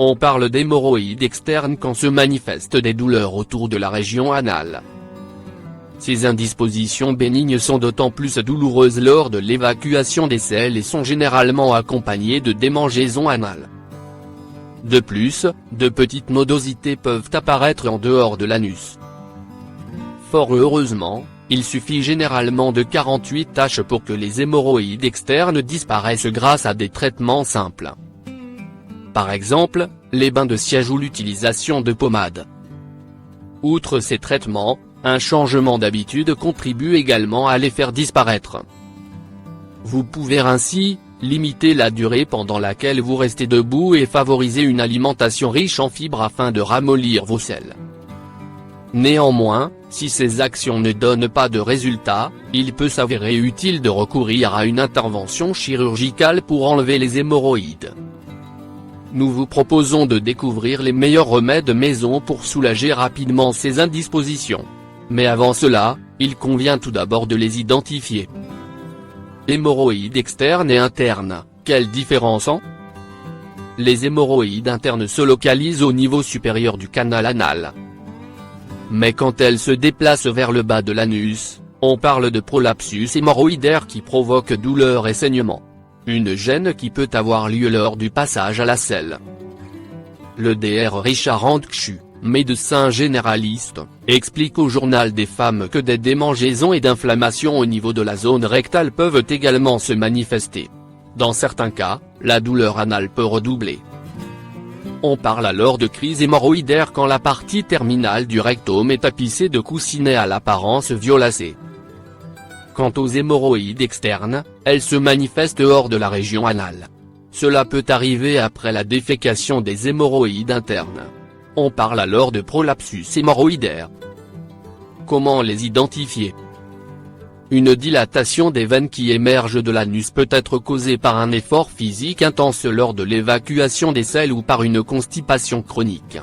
On parle d'hémorroïdes externes quand se manifestent des douleurs autour de la région anale. Ces indispositions bénignes sont d'autant plus douloureuses lors de l'évacuation des selles et sont généralement accompagnées de démangeaisons anales. De plus, de petites nodosités peuvent apparaître en dehors de l'anus. Fort heureusement, il suffit généralement de 48 taches pour que les hémorroïdes externes disparaissent grâce à des traitements simples. Par exemple, les bains de siège ou l'utilisation de pommades. Outre ces traitements, un changement d'habitude contribue également à les faire disparaître. Vous pouvez ainsi limiter la durée pendant laquelle vous restez debout et favoriser une alimentation riche en fibres afin de ramollir vos selles. Néanmoins, si ces actions ne donnent pas de résultat, il peut s'avérer utile de recourir à une intervention chirurgicale pour enlever les hémorroïdes. Nous vous proposons de découvrir les meilleurs remèdes maison pour soulager rapidement ces indispositions. Mais avant cela, il convient tout d'abord de les identifier. Hémorroïdes externes et internes, quelle différence en ? Les hémorroïdes internes se localisent au niveau supérieur du canal anal. Mais quand elles se déplacent vers le bas de l'anus, on parle de prolapsus hémorroïdaire qui provoque douleur et saignement. Une gêne qui peut avoir lieu lors du passage à la selle. Le Dr Richard Andkshu, médecin généraliste, explique au Journal des femmes que des démangeaisons et d'inflammations au niveau de la zone rectale peuvent également se manifester. Dans certains cas, la douleur anale peut redoubler. On parle alors de crise hémorroïdaire quand la partie terminale du rectum est tapissée de coussinets à l'apparence violacée. Quant aux hémorroïdes externes, elles se manifestent hors de la région anale. Cela peut arriver après la défécation des hémorroïdes internes. On parle alors de prolapsus hémorroïdaire. Comment les identifier ? Une dilatation des veines qui émergent de l'anus peut être causée par un effort physique intense lors de l'évacuation des selles ou par une constipation chronique.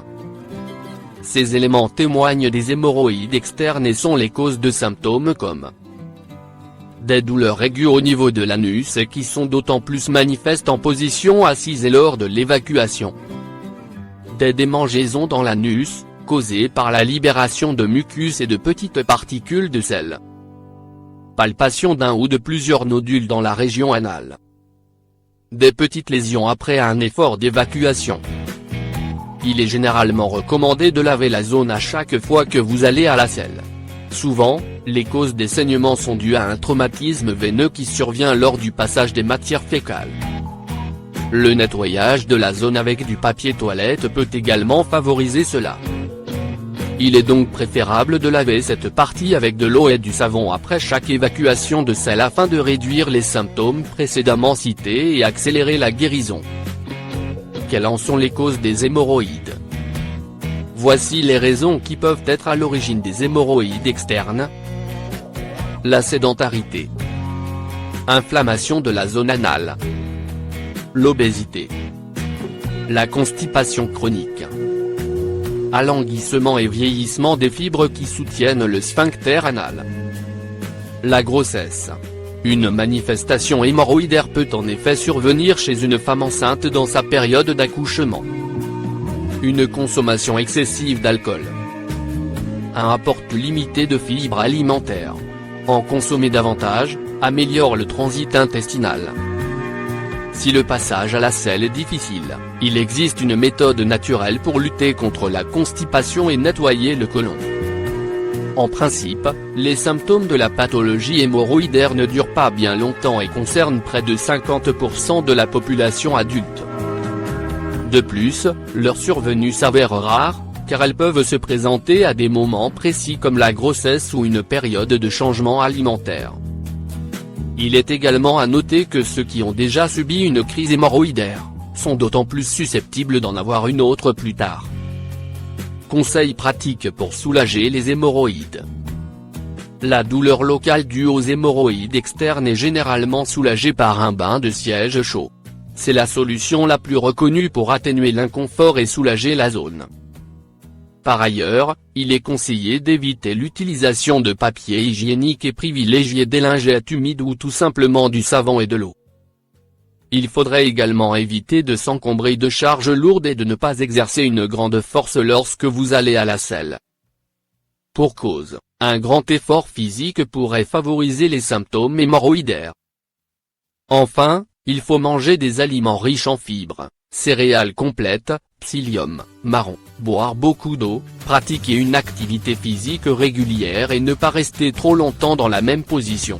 Ces éléments témoignent des hémorroïdes externes et sont les causes de symptômes comme des douleurs aiguës au niveau de l'anus et qui sont d'autant plus manifestes en position assise et lors de l'évacuation. Des démangeaisons dans l'anus, causées par la libération de mucus et de petites particules de sel. Palpation d'un ou de plusieurs nodules dans la région anale. Des petites lésions après un effort d'évacuation. Il est généralement recommandé de laver la zone à chaque fois que vous allez à la selle. Souvent, les causes des saignements sont dues à un traumatisme veineux qui survient lors du passage des matières fécales. Le nettoyage de la zone avec du papier toilette peut également favoriser cela. Il est donc préférable de laver cette partie avec de l'eau et du savon après chaque évacuation de sel afin de réduire les symptômes précédemment cités et accélérer la guérison. Quelles en sont les causes des hémorroïdes ? Voici les raisons qui peuvent être à l'origine des hémorroïdes externes. La sédentarité. Inflammation de la zone anale. L'obésité. La constipation chronique. Alanguissement et vieillissement des fibres qui soutiennent le sphincter anal. La grossesse. Une manifestation hémorroïdaire peut en effet survenir chez une femme enceinte dans sa période d'accouchement. Une consommation excessive d'alcool. Un apport limité de fibres alimentaires. En consommer davantage, améliore le transit intestinal. Si le passage à la selle est difficile, il existe une méthode naturelle pour lutter contre la constipation et nettoyer le côlon. En principe, les symptômes de la pathologie hémorroïdaire ne durent pas bien longtemps et concernent près de 50% de la population adulte. De plus, leur survenue s'avère rare, car elles peuvent se présenter à des moments précis comme la grossesse ou une période de changement alimentaire. Il est également à noter que ceux qui ont déjà subi une crise hémorroïdaire sont d'autant plus susceptibles d'en avoir une autre plus tard. Conseils pratiques pour soulager les hémorroïdes. La douleur locale due aux hémorroïdes externes est généralement soulagée par un bain de siège chaud. C'est la solution la plus reconnue pour atténuer l'inconfort et soulager la zone. Par ailleurs, il est conseillé d'éviter l'utilisation de papier hygiénique et privilégier des lingettes humides ou tout simplement du savon et de l'eau. Il faudrait également éviter de s'encombrer de charges lourdes et de ne pas exercer une grande force lorsque vous allez à la selle. Pour cause, un grand effort physique pourrait favoriser les symptômes hémorroïdaires. Enfin, il faut manger des aliments riches en fibres, céréales complètes, psyllium, marron, boire beaucoup d'eau, pratiquer une activité physique régulière et ne pas rester trop longtemps dans la même position.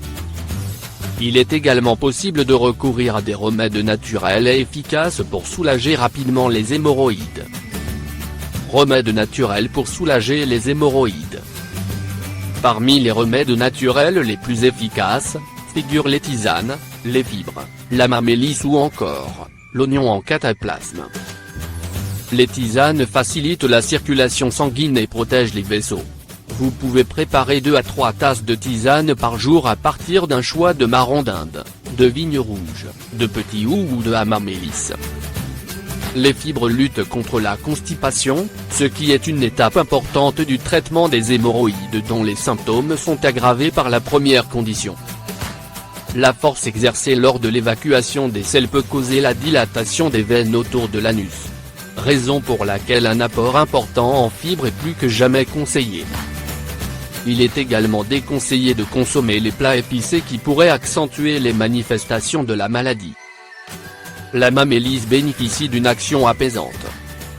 Il est également possible de recourir à des remèdes naturels et efficaces pour soulager rapidement les hémorroïdes. Remèdes naturels pour soulager les hémorroïdes. Parmi les remèdes naturels les plus efficaces, figurent les tisanes, les fibres, la mamélisse ou encore l'oignon en cataplasme. Les tisanes facilitent la circulation sanguine et protègent les vaisseaux. Vous pouvez préparer 2 à 3 tasses de tisane par jour à partir d'un choix de marron d'Inde, de vigne rouge, de petit hou ou de amamélisse. Les fibres luttent contre la constipation, ce qui est une étape importante du traitement des hémorroïdes dont les symptômes sont aggravés par la première condition. La force exercée lors de l'évacuation des selles peut causer la dilatation des veines autour de l'anus. Raison pour laquelle un apport important en fibres est plus que jamais conseillé. Il est également déconseillé de consommer les plats épicés qui pourraient accentuer les manifestations de la maladie. La mamélisse bénéficie d'une action apaisante.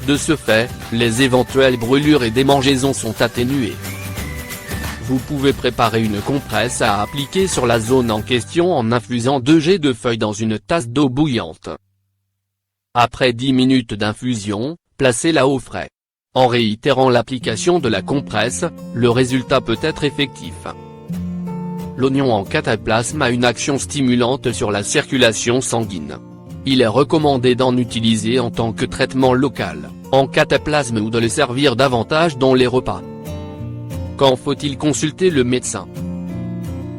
De ce fait, les éventuelles brûlures et démangeaisons sont atténuées. Vous pouvez préparer une compresse à appliquer sur la zone en question en infusant 2 jets de feuilles dans une tasse d'eau bouillante. Après 10 minutes d'infusion, placez-la au frais. En réitérant l'application de la compresse, le résultat peut être effectif. L'oignon en cataplasme a une action stimulante sur la circulation sanguine. Il est recommandé d'en utiliser en tant que traitement local, en cataplasme ou de le servir davantage dans les repas. Quand faut-il consulter le médecin?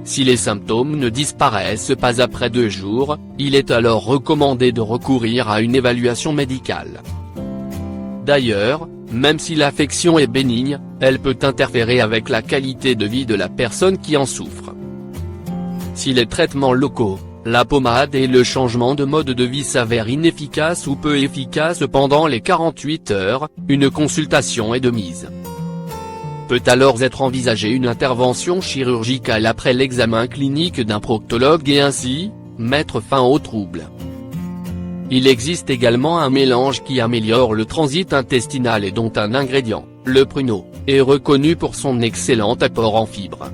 Si les symptômes ne disparaissent pas après 2 jours, il est alors recommandé de recourir à une évaluation médicale. D'ailleurs, même si l'affection est bénigne, elle peut interférer avec la qualité de vie de la personne qui en souffre. Si les traitements locaux, la pommade et le changement de mode de vie s'avèrent inefficaces ou peu efficaces pendant les 48 heures, une consultation est de mise. Peut alors être envisagée une intervention chirurgicale après l'examen clinique d'un proctologue et ainsi, mettre fin aux troubles. Il existe également un mélange qui améliore le transit intestinal et dont un ingrédient, le pruneau, est reconnu pour son excellent apport en fibres.